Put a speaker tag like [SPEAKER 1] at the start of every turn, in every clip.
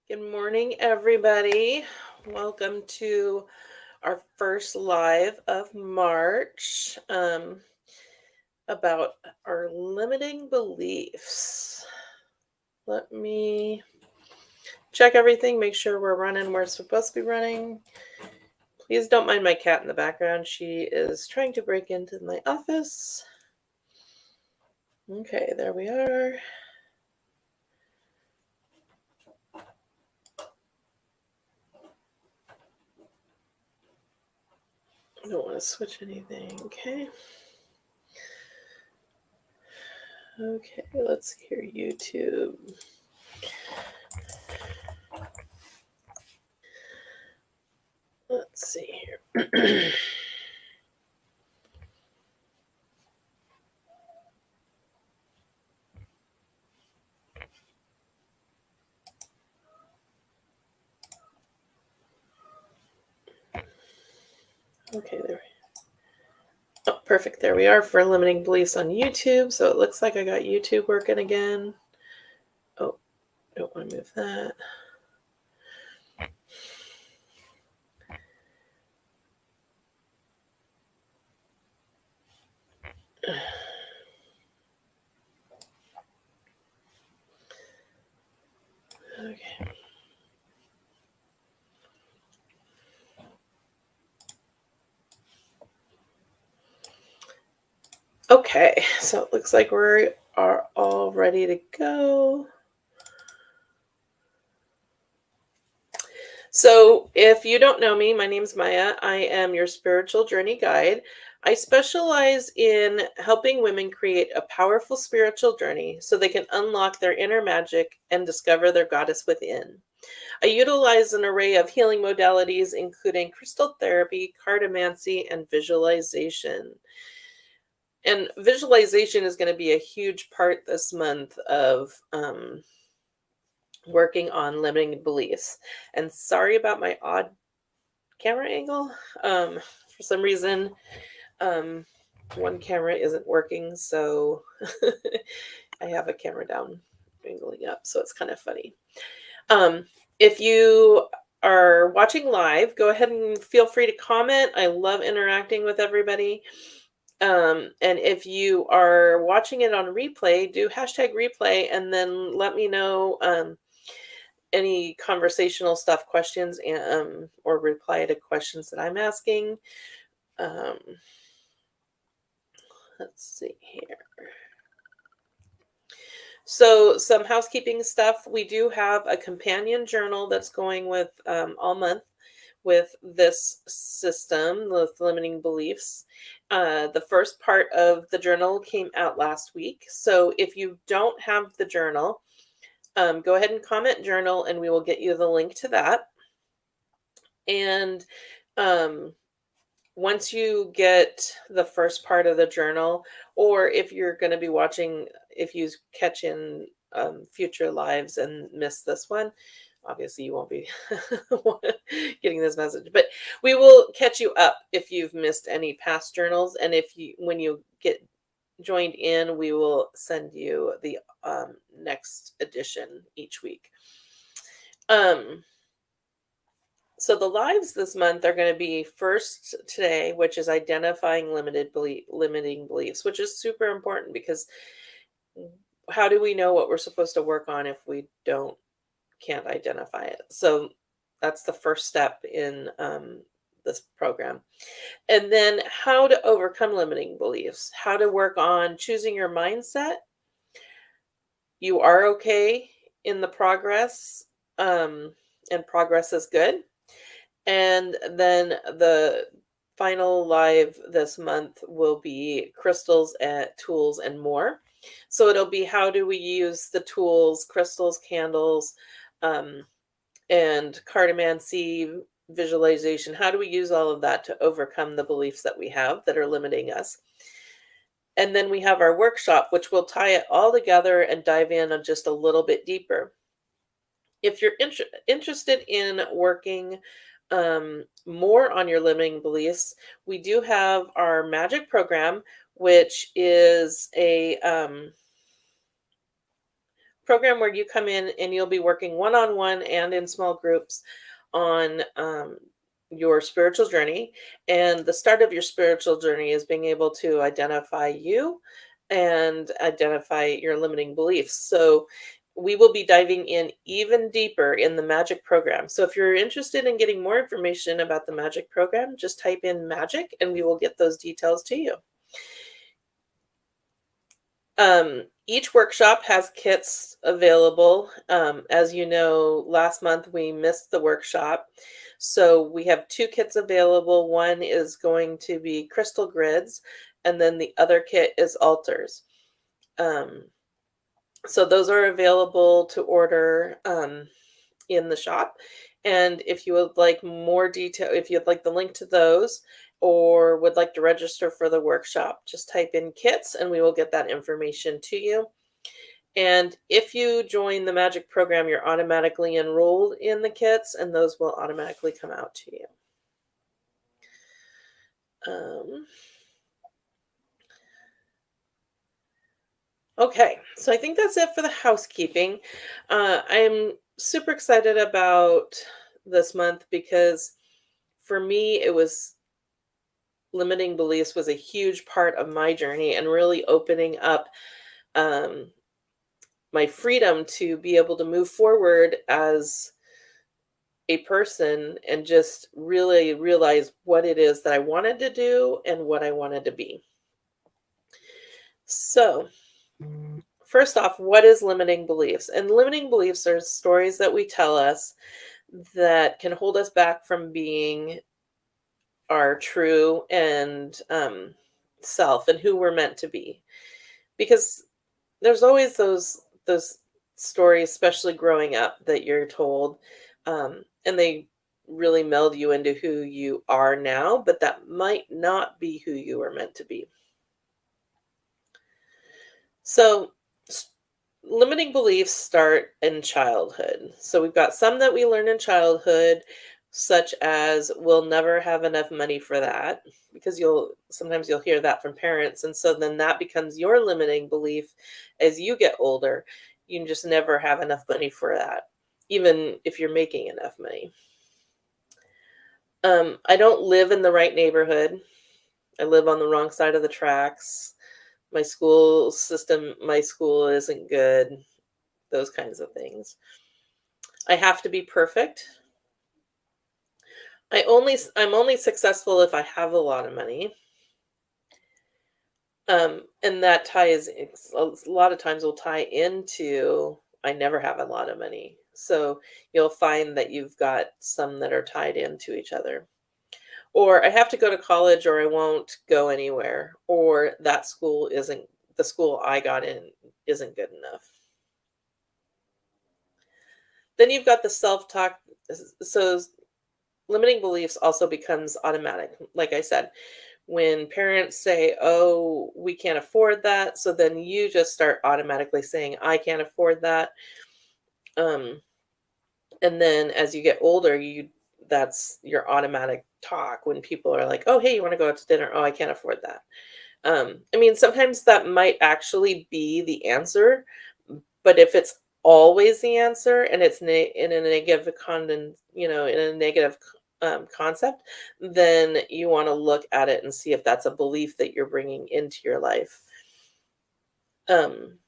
[SPEAKER 1] Good morning, everybody. Welcome to our first live of March about our limiting beliefs. Let me check everything, make sure we're running where it's supposed to be running. Please don't mind my cat in the background. She is trying to break into my office. Okay, there we are. I don't want to switch anything. Okay, let's see here. YouTube. Let's see here. Okay, there. Oh, perfect. There we are for limiting beliefs on YouTube. So it looks like I got YouTube working again. Oh, don't want to move that. Okay. Okay, so it looks like we are all ready to go. So, if you don't know me, my name's Maya. I am your spiritual journey guide. I specialize in helping women create a powerful spiritual journey so they can unlock their inner magic and discover their goddess within. I utilize an array of healing modalities, including crystal therapy, cartomancy, and visualization. And visualization is going to be a huge part this month of working on limiting beliefs. And sorry about my odd camera angle. For some reason, one camera isn't working, so I have a camera down, angling up, so it's kind of funny. If you are watching live, go ahead and feel free to comment. I love interacting with everybody. And if you are watching it on replay, do hashtag replay and then let me know any conversational stuff, questions, and or reply to questions that I'm asking. Let's see here. So some housekeeping stuff. We do have a companion journal that's going with all month with this system, with limiting beliefs. The first part of the journal came out last week. So if you don't have the journal, go ahead and comment journal and we will get you the link to that. And once you get the first part of the journal, or if you're going to be watching, if you catch in future lives and miss this one, obviously you won't be getting this message, but we will catch you up if you've missed any past journals. And when you get joined in, we will send you the next edition each week. So the lives this month are going to be first today, which is identifying limiting beliefs, which is super important because how do we know what we're supposed to work on if we can't identify it? So that's the first step in this program. And then how to overcome limiting beliefs, how to work on choosing your mindset. You are okay in the progress, and progress is good. And then the final live this month will be crystals and tools and more. So it'll be how do we use the tools, crystals, candles, and cartomancy, visualization. How do we use all of that to overcome the beliefs that we have that are limiting us? And then we have our workshop, which will tie it all together and dive in on just a little bit deeper. If you're interested in working more on your limiting beliefs, we do have our magic program, which is a program where you come in and you'll be working one-on-one and in small groups on your spiritual journey. And the start of your spiritual journey is being able to identify you and identify your limiting beliefs. So we will be diving in even deeper in the magic program. So if you're interested in getting more information about the magic program, just type in magic and we will get those details to you. Each workshop has kits available. As you know, last month we missed the workshop. So we have two kits available. One is going to be crystal grids, and then the other kit is altars. Um, so those are available to order in the shop. And if you would like more detail, if you'd like the link to those or would like to register for the workshop, just type in kits and we will get that information to you. And if you join the magic program, you're automatically enrolled in the kits and those will automatically come out to you. Okay, so I think that's it for the housekeeping. I'm super excited about this month because for me, it was limiting beliefs was a huge part of my journey and really opening up um, my freedom to be able to move forward as a person and just really realize what it is that I wanted to do and what I wanted to be. So, first off, what is limiting beliefs? And limiting beliefs are stories that we tell us that can hold us back from being our true and self and who we're meant to be. Because there's always those stories, especially growing up, that you're told, and they really meld you into who you are now, but that might not be who you were meant to be. So, limiting beliefs start in childhood. So, we've got some that we learn in childhood, such as we'll never have enough money for that, because you'll hear that from parents. And so then that becomes your limiting belief as you get older. You just never have enough money for that, even if you're making enough money. I don't live in the right neighborhood. I live on the wrong side of the tracks. My school isn't good, those kinds of things. I have to be perfect. I'm only successful if I have a lot of money. And that a lot of times will tie into I never have a lot of money. So you'll find that you've got some that are tied into each other. Or I have to go to college or I won't go anywhere. Or that school isn't the school I got in isn't good enough. Then you've got the self-talk. So limiting beliefs also becomes automatic. Like I said, when parents say, "Oh, we can't afford that," so then you just start automatically saying, "I can't afford that." Um, and then as you get older, that's your automatic talk when people are like, "Oh, hey, you want to go out to dinner?" "Oh, I can't afford that." I mean, sometimes that might actually be the answer, but if it's always the answer and it's in a negative in a negative concept, then you want to look at it and see if that's a belief that you're bringing into your life. Um,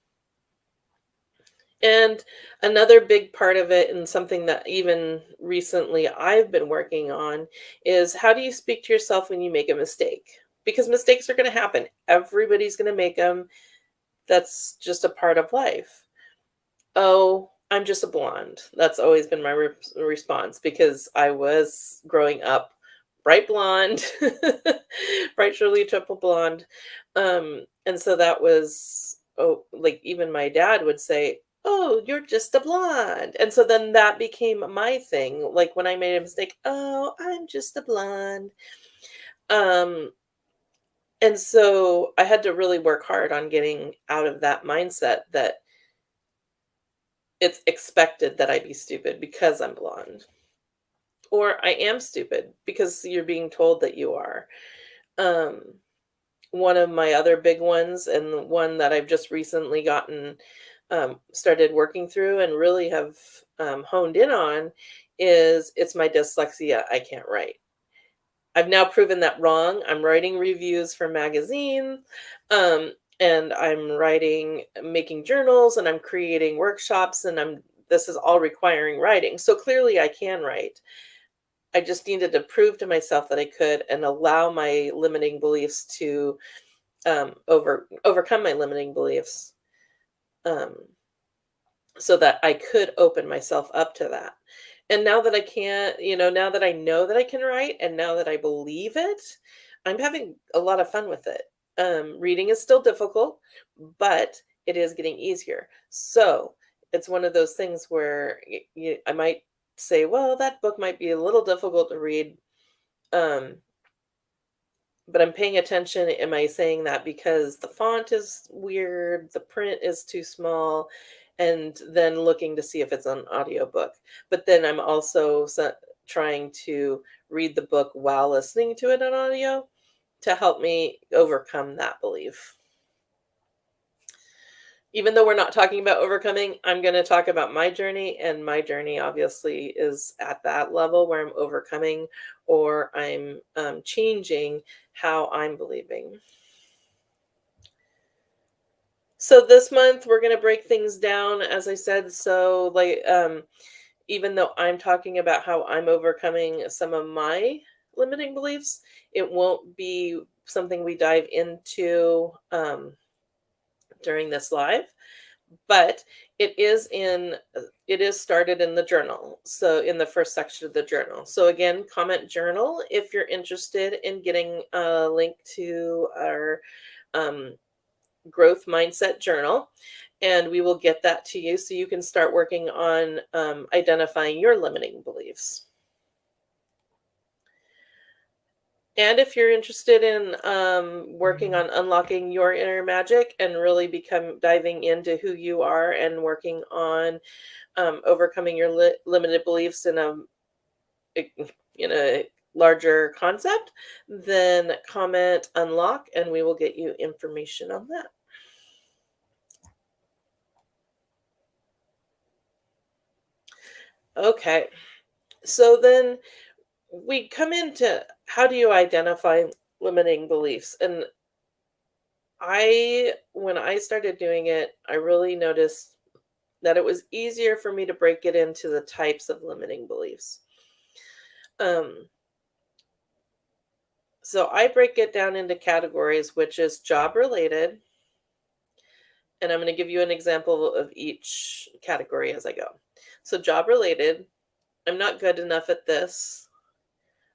[SPEAKER 1] and another big part of it, and something that even recently I've been working on, is how do you speak to yourself when you make a mistake? Because mistakes are going to happen. Everybody's going to make them. That's just a part of life. Oh, I'm just a blonde. That's always been my response because I was growing up bright blonde, bright Shirley Temple blonde. And so that was, oh, like even my dad would say, "Oh, you're just a blonde." And so then that became my thing. Like when I made a mistake, "Oh, I'm just a blonde." Um, and so I had to really work hard on getting out of that mindset that it's expected that I be stupid because I'm blonde. Or I am stupid because you're being told that you are. Um, One of my other big ones, and the one that I've just recently gotten started working through and really have honed in on is it's my dyslexia. I can't write. I've now proven that wrong. I'm writing reviews for magazine, and I'm making journals, and I'm creating workshops, and this is all requiring writing. So clearly I can write. I just needed to prove to myself that I could and allow my limiting beliefs to overcome my limiting beliefs, um, so that I could open myself up to that. And now that I can't, now that I know that I can write and now that I believe it, I'm having a lot of fun with it. Reading is still difficult, but it is getting easier. So it's one of those things where I might say, well, that book might be a little difficult to read. Um, but I'm paying attention. Am I saying that because the font is weird, the print is too small, and then looking to see if it's an audiobook. But then I'm also trying to read the book while listening to it on audio to help me overcome that belief. Even though we're not talking about overcoming, I'm going to talk about my journey, and my journey obviously is at that level where I'm overcoming or I'm changing how I'm believing. So this month we're going to break things down, as I said. So even though I'm talking about how I'm overcoming some of my limiting beliefs, it won't be something we dive into during this live, but it is started in the journal. So in the first section of the journal. So again, comment journal if you're interested in getting a link to our growth mindset journal, and we will get that to you so you can start working on identifying your limiting beliefs. And if you're interested in working on unlocking your inner magic and really diving into who you are and working on overcoming your limited beliefs in a larger concept, then comment unlock and we will get you information on that. Okay, so then we come into how do you identify limiting beliefs? And when I started doing it, I really noticed that it was easier for me to break it into the types of limiting beliefs. Um, so I break it down into categories, which is job related. And I'm going to give you an example of each category as I go. So, job related, I'm not good enough at this.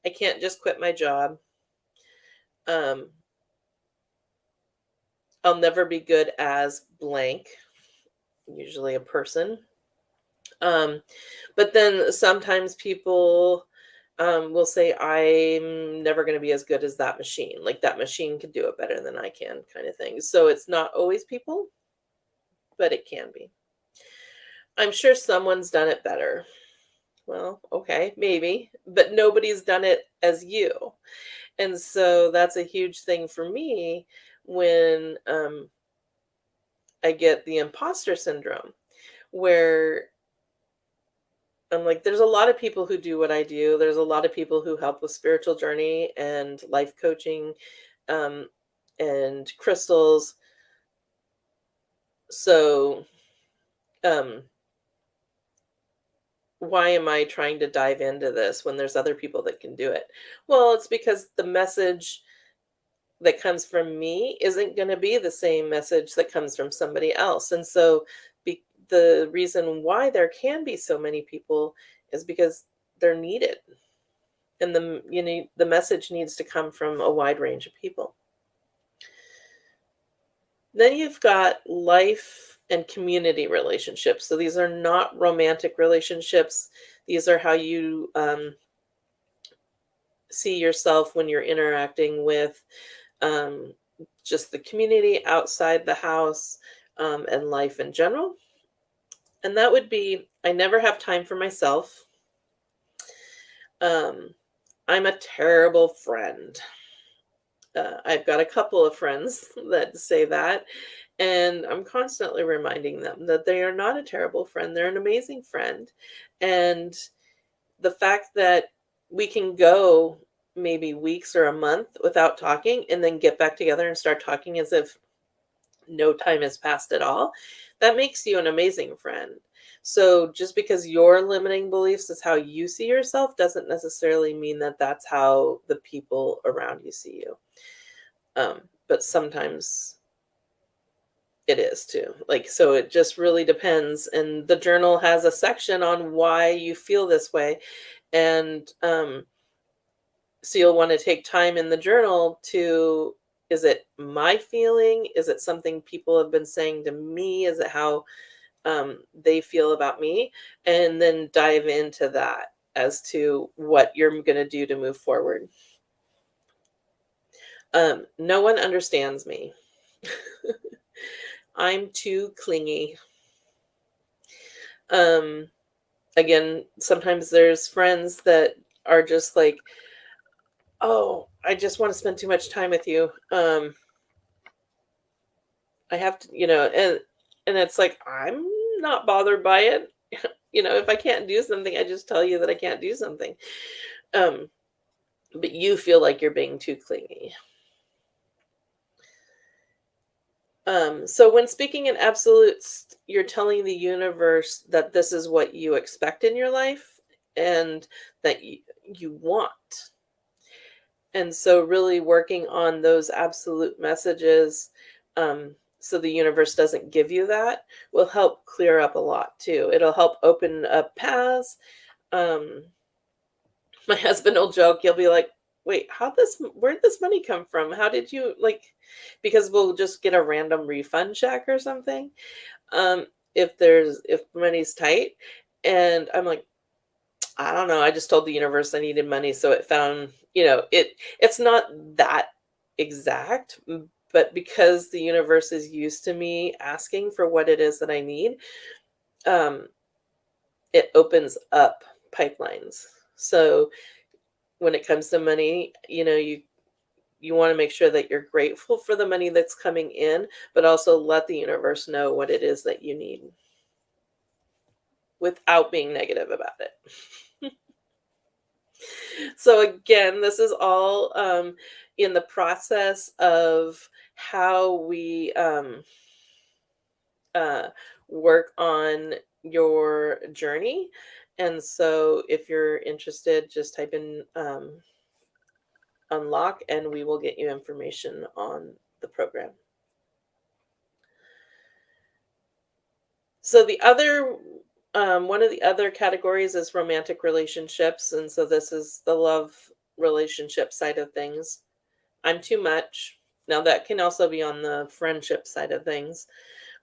[SPEAKER 1] I can't just quit my job. Um, I'll never be good as blank, usually a person. But then sometimes people will say, I'm never going to be as good as that machine. Like that machine can do it better than I can, kind of thing. So it's not always people, but it can be. I'm sure someone's done it better. Well, okay, maybe, but nobody's done it as you. And so that's a huge thing for me when I get the imposter syndrome, where I'm like, there's a lot of people who do what I do. There's a lot of people who help with spiritual journey and life coaching um, and crystals. So, um, why am I trying to dive into this when there's other people that can do it? Well, it's because the message that comes from me isn't going to be the same message that comes from somebody else. And so the reason why there can be so many people is because they're needed. And the message needs to come from a wide range of people. Then you've got life and community relationships. So these are not romantic relationships. These are how you see yourself when you're interacting with um, just the community outside the house, and life in general. And that would be, I never have time for myself. I'm a terrible friend. I've got a couple of friends that say that. And I'm constantly reminding them that they are not a terrible friend. They're an amazing friend. And the fact that we can go maybe weeks or a month without talking and then get back together and start talking as if no time has passed at all, that makes you an amazing friend. So just because your limiting beliefs is how you see yourself doesn't necessarily mean that that's how the people around you see you. But sometimes it is too. Like, so it just really depends. And the journal has a section on why you feel this way. And so you'll want to take time in the journal to, is it my feeling? Is it something people have been saying to me? Is it how they feel about me? And then dive into that as to what you're going to do to move forward. No one understands me. I'm too clingy. Um, Again, sometimes there's friends that are just like, oh, I just want to spend too much time with you. I have to, and it's like, I'm not bothered by it. If I can't do something, I just tell you that I can't do something. Um, but you feel like you're being too clingy. So when speaking in absolutes, you're telling the universe that this is what you expect in your life and that you want. And so really working on those absolute messages, so the universe doesn't give you that, will help clear up a lot too. It'll help open up paths. Um, my husband will joke, he'll be like, wait, where'd this money come from? How did you because we'll just get a random refund check or something. Um, if money's tight. And I'm like, I don't know. I just told the universe I needed money, so it found, it's not that exact, but because the universe is used to me asking for what it is that I need, um, it opens up pipelines. So when it comes to money, you want to make sure that you're grateful for the money that's coming in, but also let the universe know what it is that you need without being negative about it. So again, this is all in the process of how we uh, work on your journey. And so if you're interested, just type in unlock and we will get you information on the program. So the other one of the other categories is romantic relationships. And so this is the love relationship side of things. I'm too much. Now that can also be on the friendship side of things.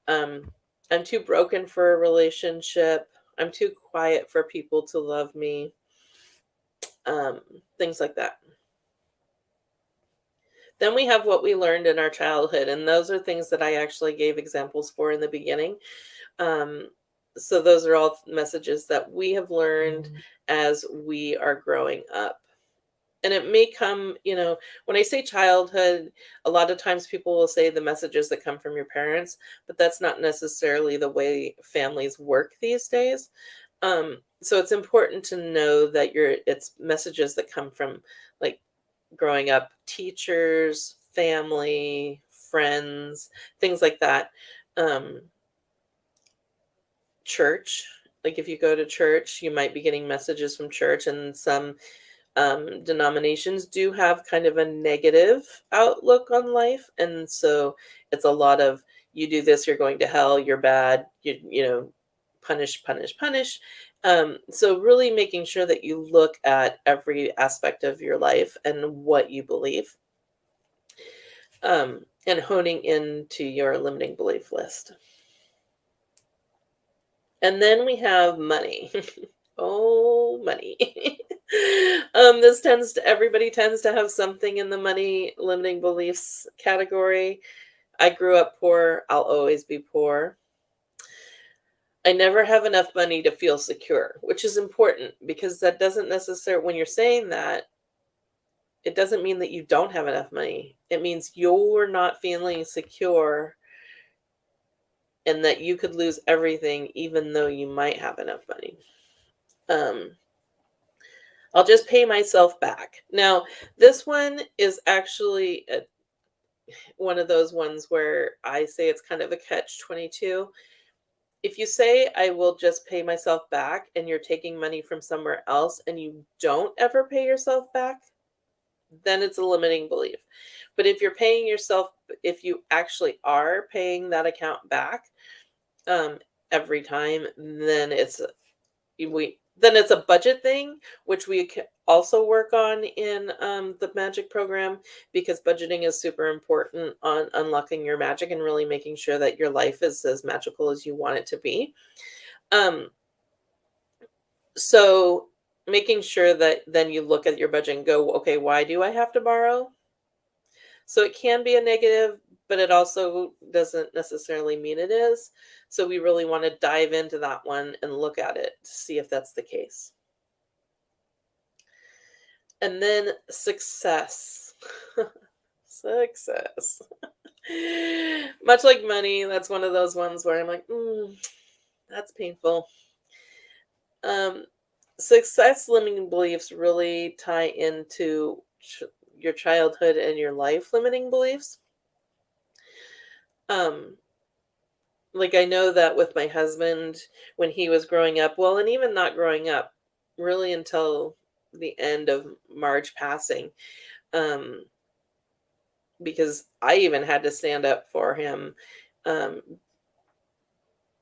[SPEAKER 1] Um, I'm too broken for a relationship. I'm too quiet for people to love me. Things like that. Then we have what we learned in our childhood, and those are things that I actually gave examples for in the beginning. Um, so those are all messages that we have learned as we are growing up. And it may come, when I say childhood, a lot of times people will say the messages that come from your parents, but that's not necessarily the way families work these days. So it's important to know that it's messages that come from, like, growing up, teachers, family, friends, things like that. Um, Church, like if you go to church, you might be getting messages from church, and some denominations do have kind of a negative outlook on life. And so it's a lot of, you do this, you're going to hell, you're bad, punish, punish, punish. So really making sure that you look at every aspect of your life and what you believe, and honing into your limiting belief list. And then we have money. Oh, money. Everybody tends to have something in the money limiting beliefs category. I grew up poor. I'll always be poor. I never have enough money to feel secure, which is important because that doesn't necessarily, when you're saying that, it doesn't mean that you don't have enough money. It means you're not feeling secure and that you could lose everything even though you might have enough money. Um, I'll just pay myself back. Now, this one is actually one of those ones where I say it's kind of a catch 22. If you say, I will just pay myself back, and you're taking money from somewhere else and you don't ever pay yourself back, then it's a limiting belief. But if you're paying yourself, if you actually are paying that account back um, every time, then it's a budget thing, which we can also work on in the magic program, because budgeting is super important on unlocking your magic and really making sure that your life is as magical as you want it to be. Um, so making sure that then you look at your budget and go, okay, why do I have to borrow? So it can be a negative, but it also doesn't necessarily mean it is. So we really want to dive into that one and look at it to see if that's the case. And then success. Success. Much like money, that's one of those ones where I'm like, that's painful. Um, Success limiting beliefs really tie into your childhood and your life limiting beliefs. Um, like I know that with my husband when he was growing up, well, and even not growing up, really until the end of Marge passing, um, because I even had to stand up for him. Um,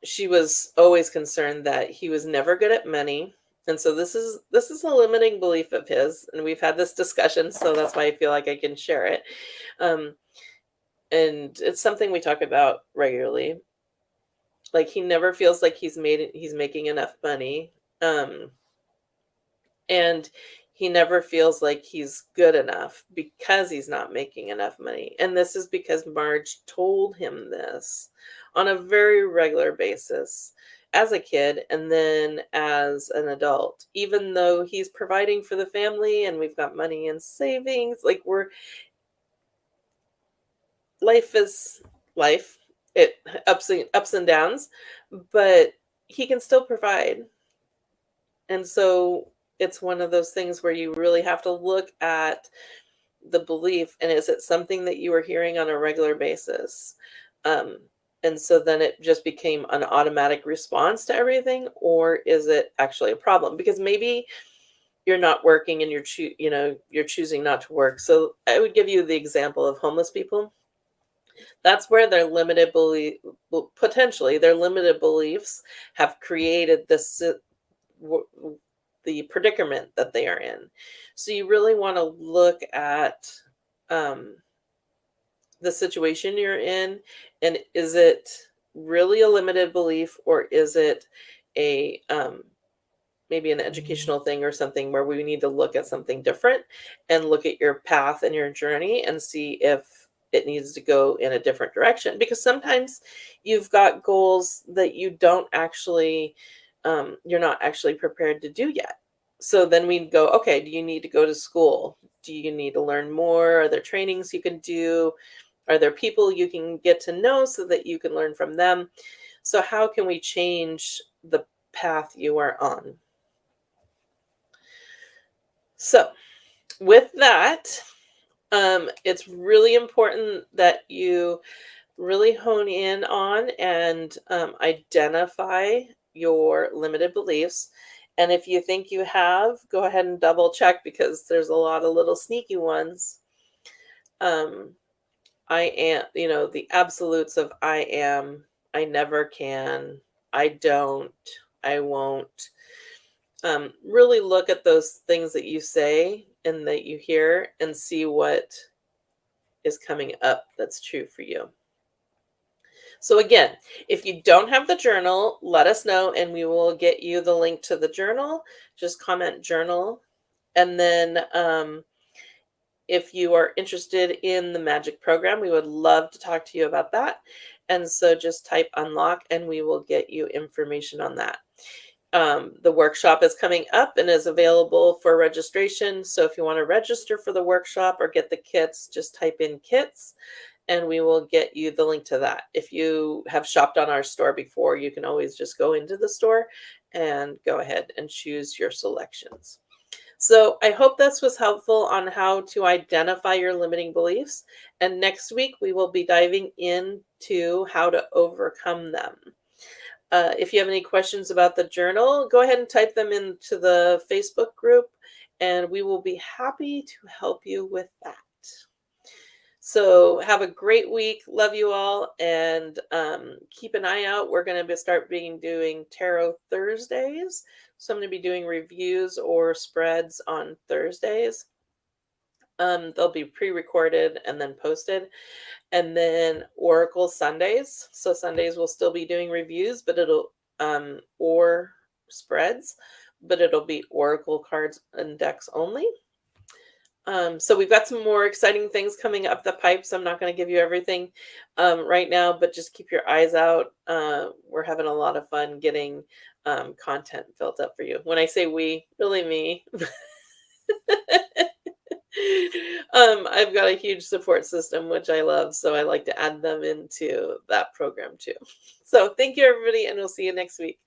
[SPEAKER 1] she was always concerned that he was never good at money. And so this is a limiting belief of his, and we've had this discussion, so that's why I feel like I can share it. Um, and it's something we talk about regularly. Like he never feels like he's making enough money. Um, and he never feels like he's good enough because he's not making enough money. And this is because Marge told him this on a very regular basis as a kid and then as an adult, even though he's providing for the family and we've got money in savings. Like life is life. It ups and downs, but he can still provide. And so it's one of those things where you really have to look at the belief, and is it something that you are hearing on a regular basis? Um, and so then it just became an automatic response to everything, or is it actually a problem? Because maybe you're not working and you're choosing not to work. So I would give you the example of homeless people. That's where their limited belief, potentially their limited beliefs, have created this the predicament that they are in. So you really want to look at um, the situation you're in, and is it really a limited belief, or is it a maybe an educational thing or something where we need to look at something different and look at your path and your journey and see if it needs to go in a different direction, because sometimes you've got goals that you're not actually prepared to do yet. So then we'd go, okay, do you need to go to school? Do you need to learn more? Are there trainings you can do? Are there people you can get to know so that you can learn from them? So how can we change the path you are on? So with that, it's really important that you really hone in on and identify your limited beliefs. And if you think you have, go ahead and double check, because there's a lot of little sneaky ones. I am, the absolutes of I am, I never can, I don't, I won't. Really look at those things that you say and that you hear and see what is coming up that's true for you. So again, if you don't have the journal, let us know and we will get you the link to the journal. Just comment journal. And then if you are interested in the magic program, we would love to talk to you about that. And so just type unlock and we will get you information on that. The workshop is coming up and is available for registration. So if you want to register for the workshop or get the kits, just type in kits and we will get you the link to that. If you have shopped on our store before, you can always just go into the store and go ahead and choose your selections. So I hope this was helpful on how to identify your limiting beliefs. And next week, we will be diving into how to overcome them. If you have any questions about the journal, go ahead and type them into the Facebook group, and we will be happy to help you with that. So have a great week. Love you all, and keep an eye out. We're going to start doing Tarot Thursdays. So I'm going to be doing reviews or spreads on Thursdays. They'll be pre-recorded and then posted. And then Oracle Sundays. So Sundays we'll still be doing reviews, but it'll or spreads, but it'll be Oracle cards and decks only. So we've got some more exciting things coming up the pipes. I'm not going to give you everything right now, but just keep your eyes out. We're having a lot of fun getting content built up for you. When I say we, really me. I've got a huge support system, which I love, so I like to add them into that program too. So thank you, everybody, and we'll see you next week.